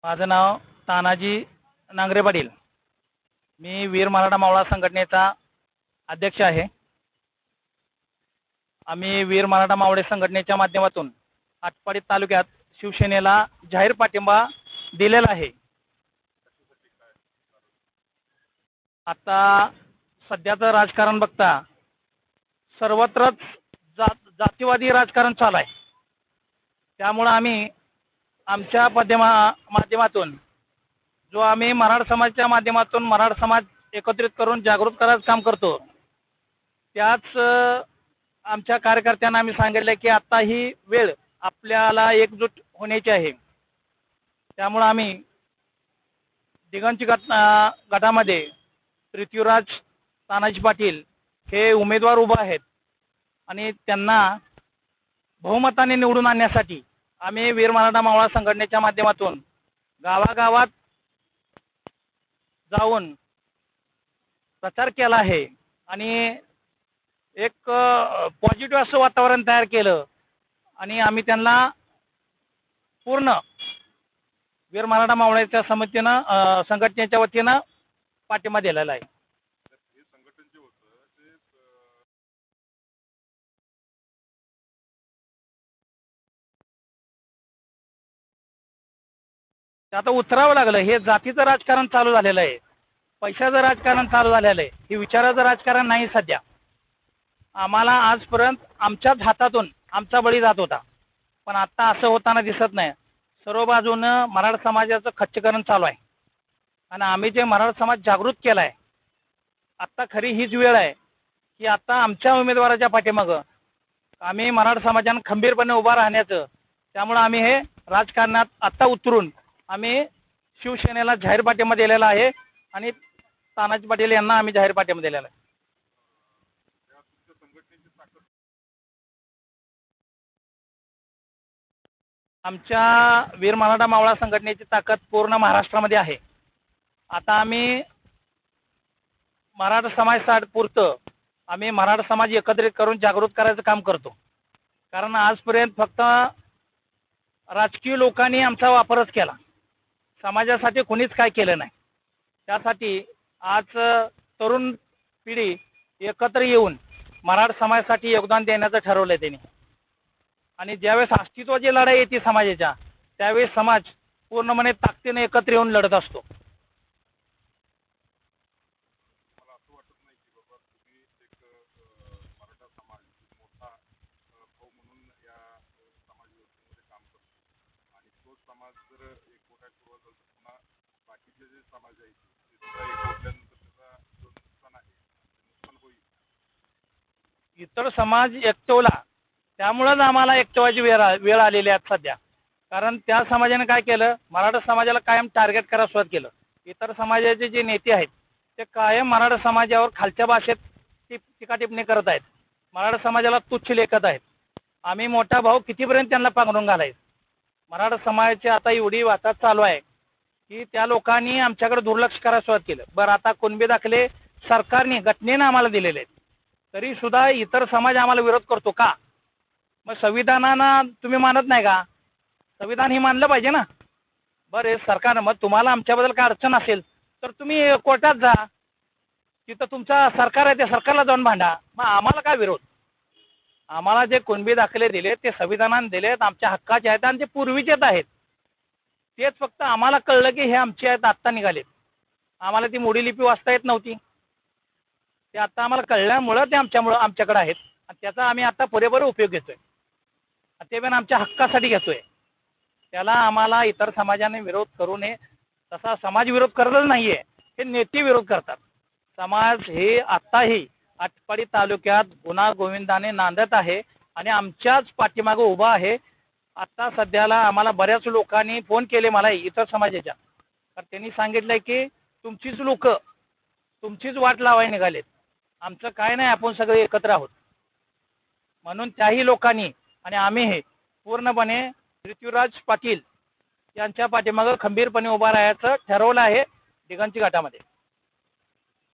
माझं नाव तानाजी नांगरे पाटील. मी वीर मराठा मावळा संघटनेचा अध्यक्ष आहे. आम्ही वीर मराठा मावळे संघटनेच्या माध्यमातून आटपाडी तालुक्यात शिवसेनेला जाहीर पाठिंबा दिलेला आहे. आता सध्याचं राजकारण बघता सर्वत्रच जातीवादी राजकारण चालू आहे. त्यामुळे आम्ही आमच्या माध्यमातून जो आम्ही मराठा समाजाच्या माध्यमातून मराठा समाज एकत्रित करून जागृत करायचं काम करतो, त्याच आमच्या कार्यकर्त्यांना आम्ही सांगितलं की आता ही वेळ आपल्याला एकजूट होण्याची आहे. त्यामुळे आम्ही दिगंची गटामध्ये पृथ्वीराज तानाजी पाटील हे उमेदवार उभे आहेत आणि त्यांना बहुमताने निवडून आणण्यासाठी आम्ही वीर मराठा मावळा संघटनेच्या माध्यमातून गावागावात जाऊन प्रचार केला आहे आणि एक पॉझिटिव्ह असं वातावरण तयार केलं आणि आम्ही त्यांना पूर्ण वीर मराठा मावळ्याच्या संघटनेच्या वतीनं पाठिंबा दिलेला आहे. आता उतरावं लागलं. हे जातीचं राजकारण चालू झालेलं आहे, पैशाचं राजकारण चालू झालेलं आहे. हे विचाराचं राजकारण नाही. सध्या आम्हाला आजपर्यंत आमच्याच हातातून आमचा बळी जात होता, पण आता असं होताना दिसत नाही. सर्व बाजूनं मराठा समाजाचं खच्चीकरण चालू आहे आणि आम्ही जे मराठा समाज जागृत केला आहे, आत्ता खरी हीच वेळ आहे की आता आमच्या उमेदवाराच्या पाठीमागं आम्ही मराठा समाजानं खंबीरपणे उभा राहण्याचं. त्यामुळं आम्ही हे राजकारणात आत्ता उतरून आम्ही शिवसेनेला जाहीर पाठिंबा दिलेला आहे आणि तानाजी पाटील यांना आम्ही जाहीर पाठिंबा दिलेला आहे. आमच्या वीर मराठा मावळा संघटनेची ताकद पूर्ण महाराष्ट्रामध्ये आहे. आता आम्ही मराठा समाजासाठी पुरतं आम्ही मराठा समाज एकत्रित करून जागृत करायचं काम करतो. कारण आजपर्यंत फक्त राजकीय लोकांनी आमचा वापरच केला, समाजासाठी कोणीच काय केलं नाही. त्यासाठी आज तरुण पिढी एकत्र येऊन मराठा समाजासाठी योगदान देण्याचं ठरवलं आहे त्यांनी. आणि ज्यावेळेस अस्तित्वाची लढाई येते समाजाच्या, त्यावेळेस समाज पूर्णपणे ताकदीने एकत्र येऊन लढत असतो. इतर समाज एकटवला, त्यामुळंच आम्हाला एकटवायची वेळ आलेली आहे सध्या. कारण त्या समाजाने काय केलं, मराठा समाजाला कायम टार्गेट करायला सुरुवात केलं. इतर समाजाचे जे नेते आहेत ते कायम मराठा समाजावर खालच्या भाषेत टीकाटिप्पणी करत आहेत, मराठा समाजाला तुच्छ लेखत आहेत. आम्ही मोठा भाऊ कितीपर्यंत त्यांना पांघरून घालायचं. मराठा समाजाची आता एवढी वाताहत चालू आहे की त्या लोकांनी आमच्याकडे दुर्लक्ष करायला सुरुवात केलं. बरं, आता कुणबी दाखले सरकारने घटनेनं आम्हाला दिलेले आहेत, तरीसुद्धा इतर समाज आम्हाला विरोध करतो का? मग संविधानानं तुम्ही मानत नाही का? संविधान ही मानलं पाहिजे ना. बरं, सरकार मग तुम्हाला आमच्याबद्दल काय अडचण असेल तर तुम्ही कोर्टात जा, तिथं तुमचा सरकार आहे, त्या सरकारला जाऊन भांडा. मग आम्हाला काय विरोध? आम्हाला जे कुणबी दाखले दिले ते संविधानाने दिलेत, आमच्या हक्काचे आहेत आणि ते पूर्वीचेच आहेत. तेच फक्त आम्हाला कळलं की हे आमचे आहेत, आत्ता निघालेत. आम्हाला ती मोडी लिपी वाचता येत नव्हती, ते आता आम्हाला कळल्यामुळं ते आमच्याकडे आहेत आणि त्याचा आम्ही आता पुरेपूर उपयोग घेतोय. ते पण आमच्या हक्कासाठी घेतोय. त्याला आम्हाला इतर समाजाने विरोध करू नये. तसा समाज विरोध करतच नाही आहे, हे नेते विरोध करतात. समाज हे आत्ताही आटपाडी तालुक्यात गुण्यागोविंदाने नांदत आहे आणि आमच्याच पाठीमागं उभा आहे. आत्ता सध्याला आम्हाला बऱ्याच लोकांनी फोन केले मला इतर समाजाच्या, तर त्यांनी सांगितलं की तुमचीच लोक तुमचीच वाट लावायला निघालेत, आमचं काय नाही, आपण सगळे एकत्र आहोत. म्हणून त्याही लोकांनी आणि आम्ही हे पूर्णपणे पृथ्वीराज पाटील यांच्या पाठीमागं खंबीरपणे उभा राहायचं ठरवलं आहे दिगंची घाटामध्ये.